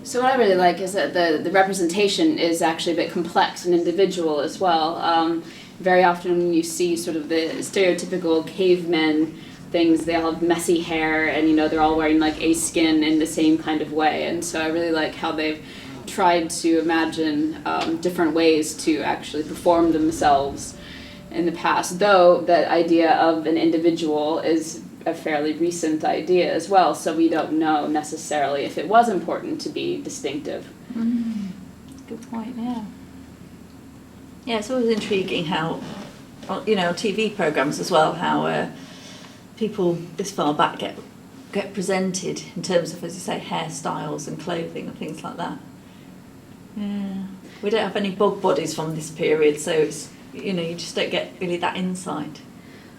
So what I really like is that the representation is actually a bit complex and individual as well. Very often you see sort of the stereotypical cavemen things, they all have messy hair and, you know, they're all wearing like a skin in the same kind of way. And so I really like how they've tried to imagine different ways to actually perform themselves in the past, though that idea of an individual is a fairly recent idea as well, so we don't know necessarily if it was important to be distinctive. Good point, yeah. Yeah, it's always intriguing how, you know, TV programmes as well, how people this far back get presented in terms of, as you say, hairstyles and clothing and things like that. Yeah. We don't have any bug bodies from this period, so it's, you know, you just don't get really that insight.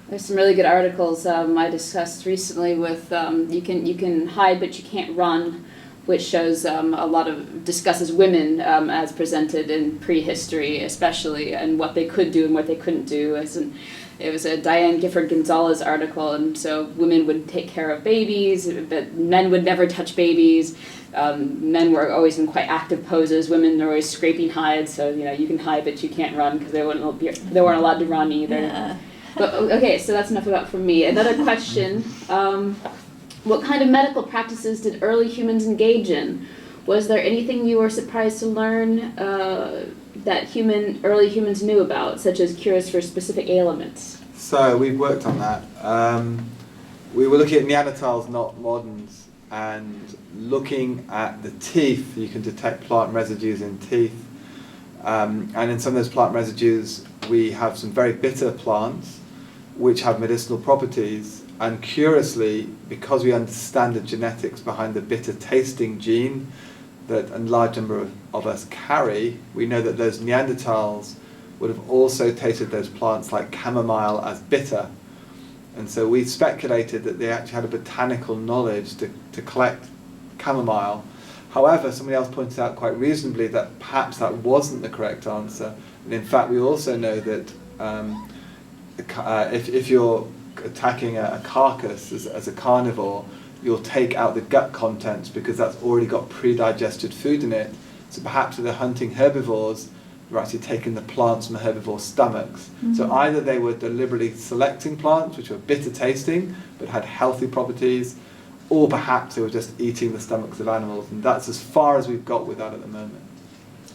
There's some really good articles I discussed recently with you can hide but you can't run, which shows a lot of discusses women as presented in prehistory, especially, and what they could do and what they couldn't do. It was a Diane Gifford Gonzalez article, and so women would take care of babies, but men would never touch babies. Men were always in quite active poses. Women are always scraping hides, so you know you can hide but you can't run because they weren't allowed to run either. Yeah. But okay, so that's enough about from me. Another question: what kind of medical practices did early humans engage in? Was there anything you were surprised to learn that early humans knew about, such as cures for specific ailments? So we've worked on that. We were looking at Neanderthals, not moderns, and looking at the teeth. You can detect plant residues in teeth, and in some of those plant residues we have some very bitter plants which have medicinal properties, and curiously, because we understand the genetics behind the bitter tasting gene that a large number of us carry, we know that those Neanderthals would have also tasted those plants like chamomile as bitter. And so we speculated that they actually had a botanical knowledge to collect chamomile. However, somebody else pointed out quite reasonably that perhaps that wasn't the correct answer. And in fact, we also know that if you're attacking a carcass as a carnivore, you'll take out the gut contents because that's already got pre-digested food in it. So perhaps if they're hunting herbivores, they're actually taking the plants from the herbivores' stomachs. So either they were deliberately selecting plants which were bitter tasting but had healthy properties, or perhaps they were just eating the stomachs of animals, and that's as far as we've got with that at the moment.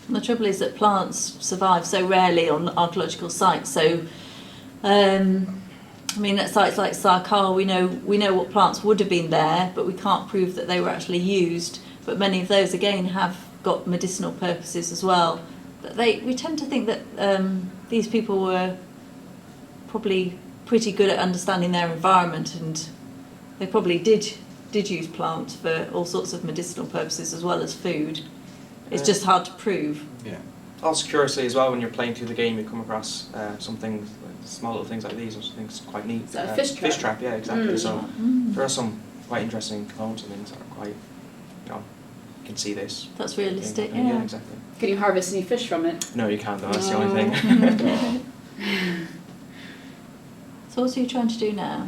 And the trouble is that plants survive so rarely on archaeological sites, so I mean, at sites like Sarkar, we know what plants would have been there, but we can't prove that they were actually used. But many of those, again, have got medicinal purposes as well. But we tend to think that these people were probably pretty good at understanding their environment, and they probably did use plants for all sorts of medicinal purposes as well as food. It's just hard to prove. Yeah. Also, curiously as well, when you're playing through the game, you come across some things, small little things like these, which I think is quite neat. Is that a fish trap? Fish trap, yeah, exactly. So there are some quite interesting components and things that are quite, you know, you can see this. That's realistic, yeah. yeah. Exactly. Can you harvest any fish from it? No, you can't though, that's the only thing. So what are you trying to do now?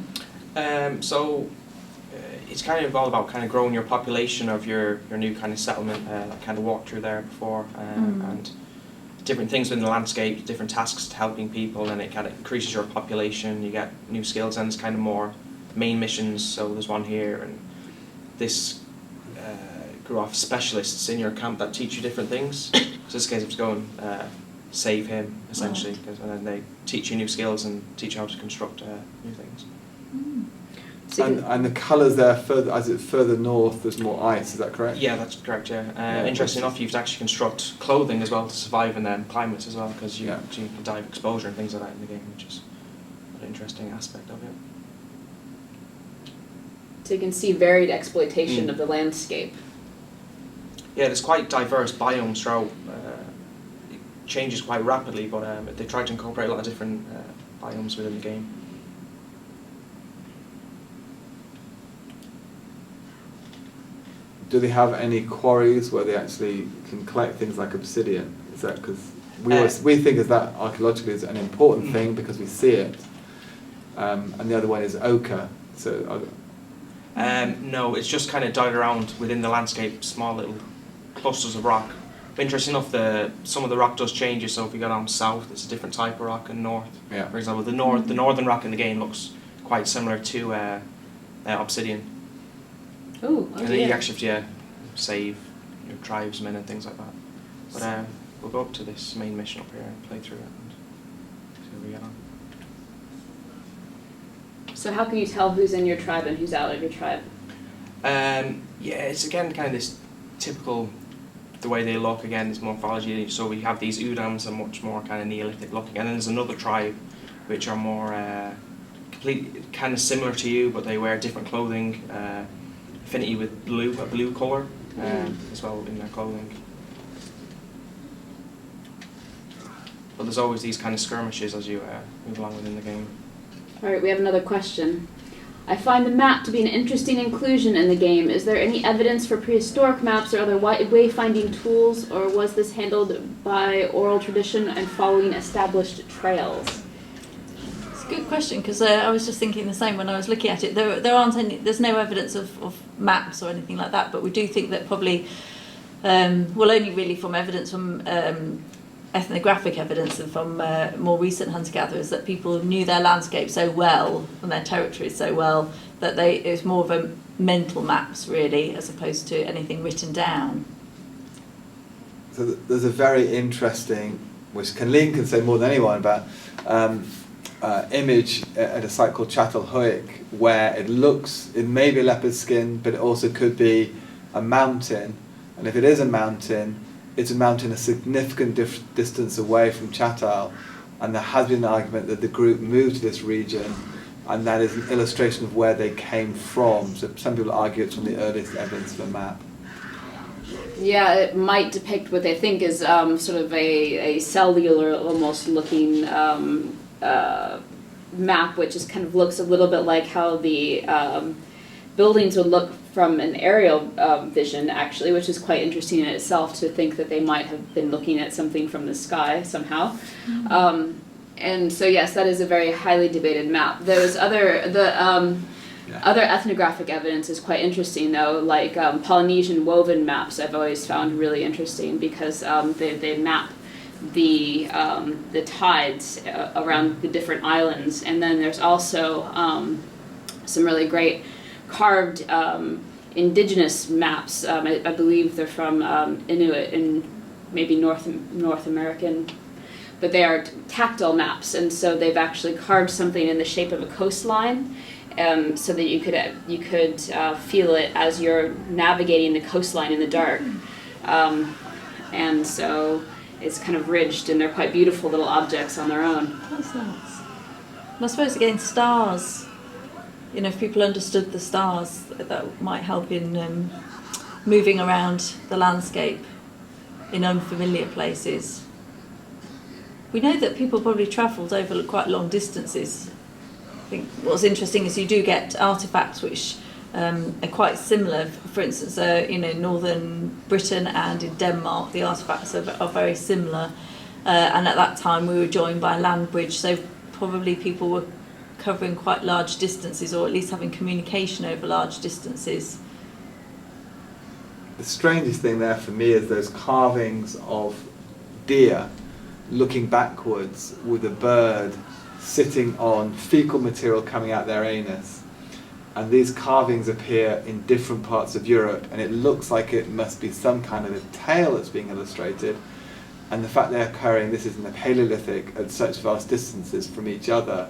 It's kind of all about kind of growing your population of your new kind of settlement. I kind of walked through there before, and different things within the landscape, different tasks to helping people, and it kind of increases your population. You get new skills, and it's kind of more main missions. So there's one here, and this grew off specialists in your camp that teach you different things. So this case, it's go and save him essentially, and then they teach you new skills and teach you how to construct new things. And the colours there, as it's further north, there's more ice, is that correct? Yeah, that's correct, yeah. Interesting enough, you have to actually construct clothing as well to survive in them climates as well, because you can die of exposure and things like that in the game, which is an interesting aspect of it. So you can see varied exploitation of the landscape. Yeah, there's quite diverse biomes throughout. It changes quite rapidly, but they try to incorporate a lot of different biomes within the game. Do they have any quarries where they actually can collect things like obsidian? Is that because we think of that archaeologically as an important thing because we see it, and the other one is ochre. So no, it's just kind of dotted around within the landscape, small little clusters of rock. But interesting enough, some of the rock does change. So if you go down south, it's a different type of rock, and north, Yeah. for example, the northern rock in the game looks quite similar to obsidian. Ooh, And then you actually have to save your tribesmen and things like that. But we'll go up to this main mission up here and play through it and see how we get on. So how can you tell who's in your tribe and who's out of your tribe? Yeah, it's again kind of this typical, the way they look again, this morphology. So we have these Udams are much more kind of Neolithic looking, and then there's another tribe which are more completely kind of similar to you, but they wear different clothing, affinity with blue, a blue colour as well in their clothing. But there's always these kind of skirmishes as you move along within the game. Alright, we have another question. I find the map to be an interesting inclusion in the game. Is there any evidence for prehistoric maps or other wayfinding tools, or was this handled by oral tradition and following established trails? It's a good question, because I was just thinking the same when I was looking at it. There's no evidence of maps or anything like that, but we do think that probably, only really from evidence from ethnographic evidence and from more recent hunter-gatherers, that people knew their landscape so well and their territories so well that it was more of a mental maps really, as opposed to anything written down. So there's a very interesting, which Lean can say more than anyone about, image at a site called Çatalhöyük, where it may be leopard skin, but it also could be a mountain. And if it is a mountain, it's a mountain a significant distance away from Çatal, and there has been an argument that the group moved to this region, and that is an illustration of where they came from. So some people argue it's from the earliest evidence of a map. Yeah, it might depict what they think is sort of a cellular almost looking map, which just kind of looks a little bit like how the buildings would look from an aerial vision, actually, which is quite interesting in itself to think that they might have been looking at something from the sky somehow. Mm-hmm. And so yes, that is a very highly debated map. There's other ethnographic evidence is quite interesting though, like Polynesian woven maps I've always found really interesting, because they map the tides around the different islands. And then there's also some really great carved indigenous maps. I believe they're from Inuit and maybe North American, but they are tactile maps, and so they've actually carved something in the shape of a coastline, so that you could feel it as you're navigating the coastline in the dark, and so it's kind of ridged, and they're quite beautiful little objects on their own. That's nice. And I suppose again, stars. You know, if people understood the stars, that might help in moving around the landscape in unfamiliar places. We know that people probably travelled over quite long distances. I think what's interesting is you do get artefacts which are quite similar. For instance, in northern Britain and in Denmark, the artefacts are very similar. And at that time, we were joined by a land bridge, so probably people were covering quite large distances, or at least having communication over large distances. The strangest thing there for me is those carvings of deer looking backwards with a bird sitting on fecal material coming out their anus. And these carvings appear in different parts of Europe, and it looks like it must be some kind of a tale that's being illustrated. And the fact they're occurring, this is in the Paleolithic, at such vast distances from each other,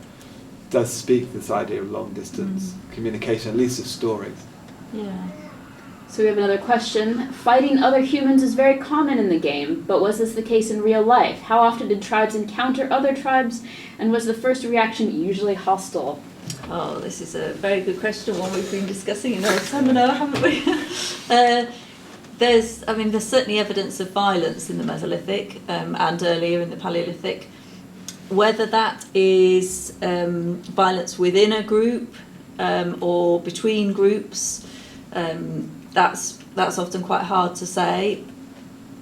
does speak to this idea of long distance communication, at least of stories. Yeah. So we have another question. Fighting other humans is very common in the game, but was this the case in real life? How often did tribes encounter other tribes, and was the first reaction usually hostile? Oh, this is a very good question, one we've been discussing in our seminar, haven't we? There's certainly evidence of violence in the Mesolithic and earlier in the Paleolithic. Whether that is violence within a group or between groups, that's often quite hard to say.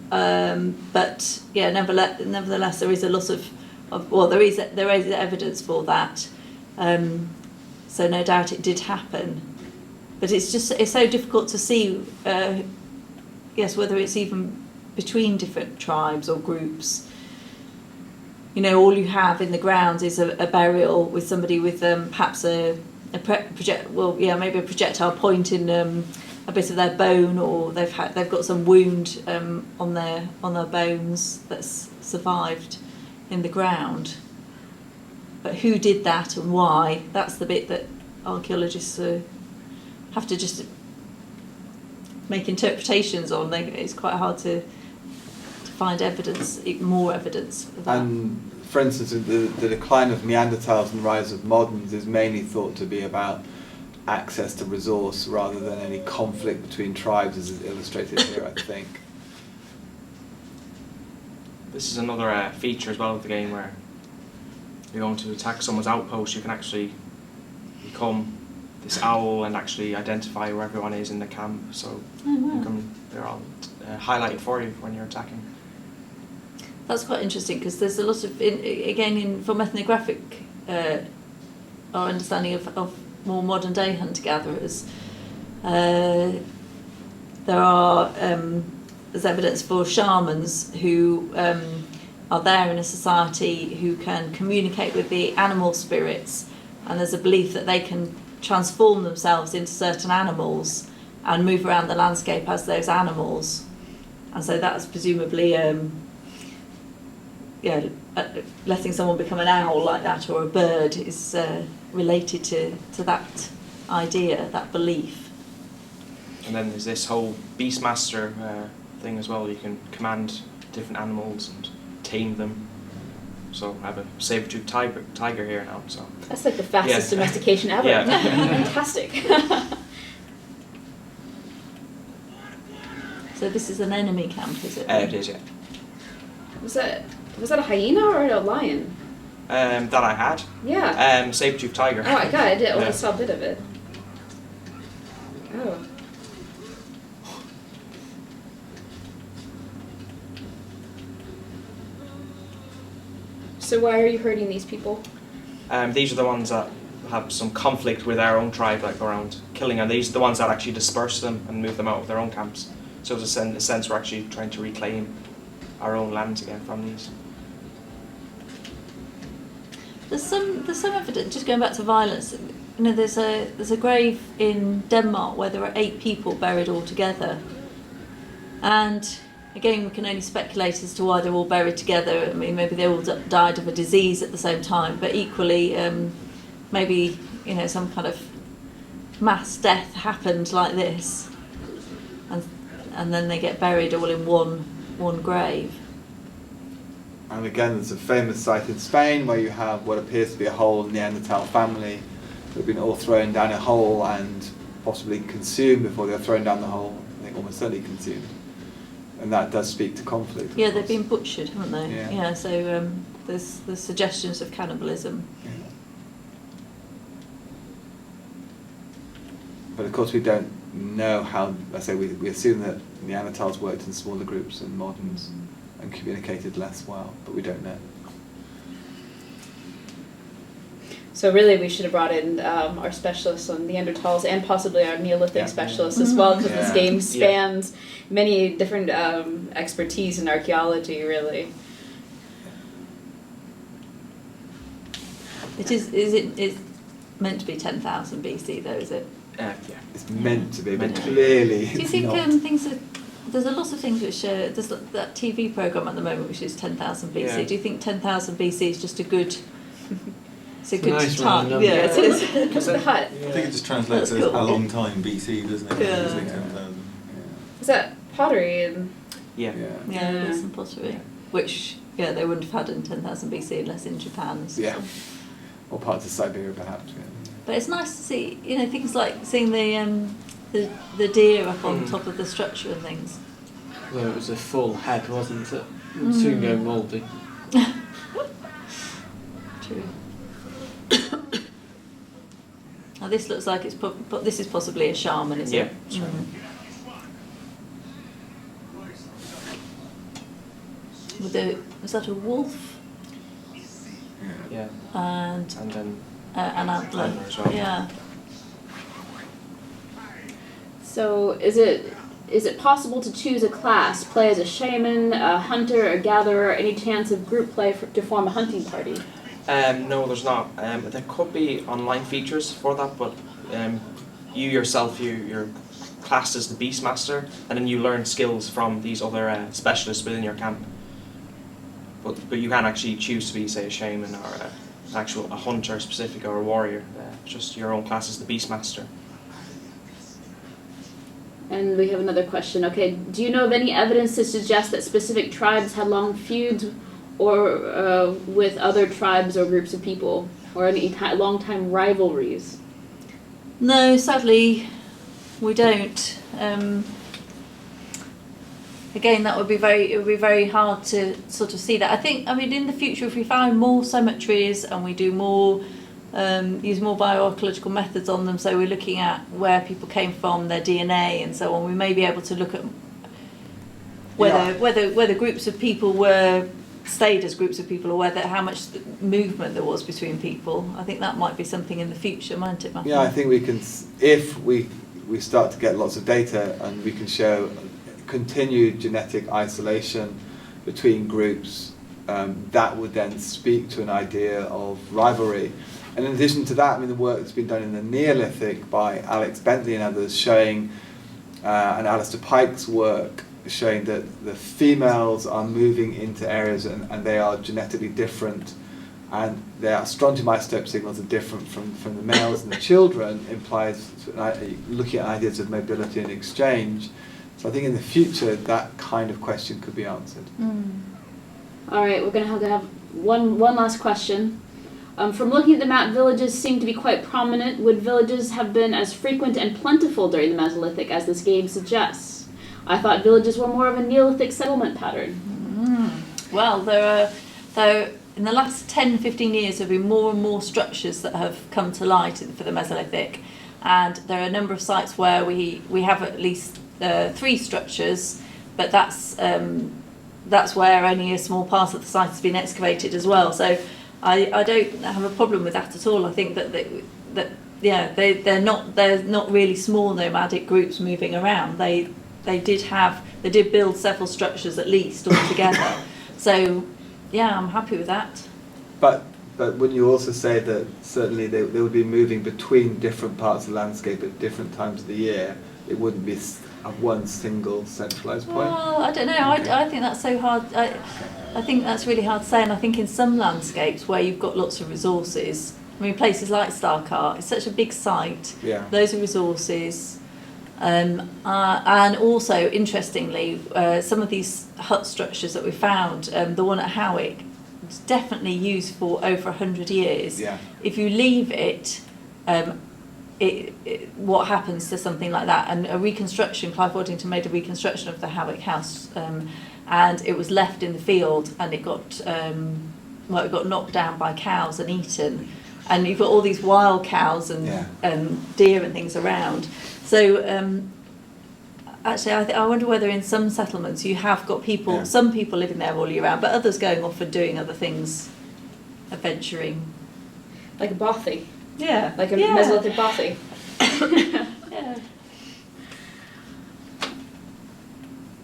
But yeah, nevertheless, there is a lot there is evidence for that. So no doubt it did happen. But it's so difficult to see yes, whether it's even between different tribes or groups. You know, all you have in the grounds is a burial with somebody with perhaps maybe a projectile point in a bit of their bone, or they've got some wound on their bones that's survived in the ground. But who did that and why? That's the bit that archaeologists have to just make interpretations on. It's quite hard to find evidence, more evidence for that. And for instance, the decline of Neanderthals and rise of moderns is mainly thought to be about access to resource rather than any conflict between tribes, as is illustrated here, I think. This is another feature as well of the game where you're going to attack someone's outpost. You can actually become this owl and actually identify where everyone is in the camp. So they're all highlighted for you when you're attacking. That's quite interesting because there's a lot of, from ethnographic, our understanding of more modern day hunter-gatherers, there's evidence for shamans who are there in a society who can communicate with the animal spirits, and there's a belief that they can transform themselves into certain animals and move around the landscape as those animals. And so that's presumably letting someone become an owl like that or a bird is related to that idea, that belief. And then there's this whole Beastmaster thing as well. You can command different animals and tame them. So I have a saber-toothed tiger here now. So that's like the fastest domestication ever. Yeah. Fantastic. So this is an enemy camp, is it? It is, yeah. Was that a hyena or a lion? That I had. Yeah. Saber-toothed tiger. Oh my god, I did only saw a bit of it. Oh. So why are you hurting these people? These are the ones that have some conflict with our own tribe, like around killing, and these are the ones that actually disperse them and move them out of their own camps. So in a sense we're actually trying to reclaim our own lands again from these. There's some evidence, just going back to violence. You know, there's a grave in Denmark where there are 8 people buried all together, and again we can only speculate as to why they're all buried together. I mean, maybe they all died of a disease at the same time, but equally maybe some kind of mass death happened like this, and then they get buried all in one grave. And again, there's a famous site in Spain where you have what appears to be a whole Neanderthal family who have been all thrown down a hole and possibly consumed before they were thrown down the hole. I think almost certainly consumed. And that does speak to conflict. Yeah, they've been butchered, haven't they? Yeah. So there's suggestions of cannibalism. Yeah. But of course we don't know how, we assume that Neanderthals worked in smaller groups and moderns and communicated less well, but we don't know. So really we should have brought in our specialists on Neanderthals and possibly our Neolithic specialists as well, because this game spans many different expertise in archaeology, really. It's meant to be 10,000 BC though, is it? Yeah. It's meant to be, but clearly Do you it's think not. there's a lot of things which there's that TV programme at the moment which is 10,000 BC. Yeah. Do you think 10,000 BC is just a good? It's a good nice time. round number. Yeah, it is. Because of the hut. I think it just translates That's as cool. a long time BC, doesn't it? Yeah. It's like 10,000. Is that pottery? And Yeah. Yeah, there's some pottery, which they wouldn't have had in 10,000 BC unless in Japan. So. Yeah. Or parts of Siberia, perhaps. Yeah. But it's nice to see, things like seeing the deer up on top of the structure and things. Well, it was a full head, wasn't it? It would soon go mouldy. True. Now this looks like this is possibly a shaman, is it? Yeah. Was that a wolf? Yeah. And then an antler. antler as well. Yeah. so is it is it possible to choose a class, play as a shaman, a hunter, a gatherer, any chance of group play to form a hunting party? No, there's not. There could be online features for that, but you yourself, you're classed as the Beastmaster, and then you learn skills from these other specialists within your camp. But you can actually choose to be, say, a shaman or a hunter specific or a warrior. Just your own class as the Beastmaster. And we have another question. Okay, do you know of any evidence to suggest that specific tribes had long feuds or with other tribes or groups of people, or any long-time rivalries? No, sadly, we don't. Again, it would be very hard to sort of see that. I think, I mean, in the future, if we find more cemeteries and we do more, use more bioarchaeological methods on them, so we're looking at where people came from, their DNA and so on, we may be able to look at whether groups of people stayed as groups of people, or how much movement there was between people. I think that might be something in the future, mightn't it, Matthew? Yeah, I think we can, if we start to get lots of data and we can show continued genetic isolation between groups, that would then speak to an idea of rivalry. And in addition to that, I mean, the work that's been done in the Neolithic by Alex Bentley and others showing, and Alistair Pike's work, showing that the females are moving into areas and they are genetically different, and their strontium isotope signals are different from the males and the children, implies looking at ideas of mobility and exchange. So I think in the future that kind of question could be answered. All right, we're going to have one last question. From looking at the map, villages seem to be quite prominent. Would villages have been as frequent and plentiful during the Mesolithic as this game suggests? I thought villages were more of a Neolithic settlement pattern. Well, in the last 10-15 years there have been more and more structures that have come to light for the Mesolithic, and there are a number of sites where we have at least 3 structures, but that's where only a small part of the site has been excavated as well. So I don't have a problem with that at all. I think that they're not really small nomadic groups moving around. They did build several structures at least altogether. So yeah, I'm happy with that. But wouldn't you also say that certainly they would be moving between different parts of the landscape at different times of the year? It wouldn't be one single centralised point? Well, I don't know. I think that's so hard. I think that's really hard to say, and I think in some landscapes where you've got lots of resources, I mean places like Starkart, it's such a big site, loads of resources, and also interestingly some of these hut structures that we found, the one at Howick, it's definitely used for over 100 years. If you leave it, what happens to something like that? And a reconstruction, Clive Waddington made a reconstruction of the Howick house, and it was left in the field, and it got knocked down by cows and eaten, and you've got all these wild cows and deer and things around. So actually I wonder whether in some settlements you have got people, some people living there all year round, but others going off and doing other things, adventuring. Like a bothy. Yeah. Like a Mesolithic bothy. Yeah.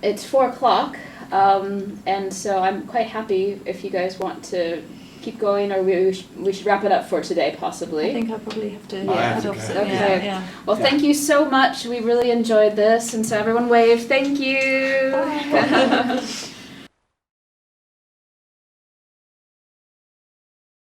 It's 4 o'clock, and so I'm quite happy if you guys want to keep going, or we should wrap it up for today, possibly. I think I probably have to have head to off. go. Okay. Yeah. Well, thank you so much. We really enjoyed this, and so everyone wave. Thank you. Bye.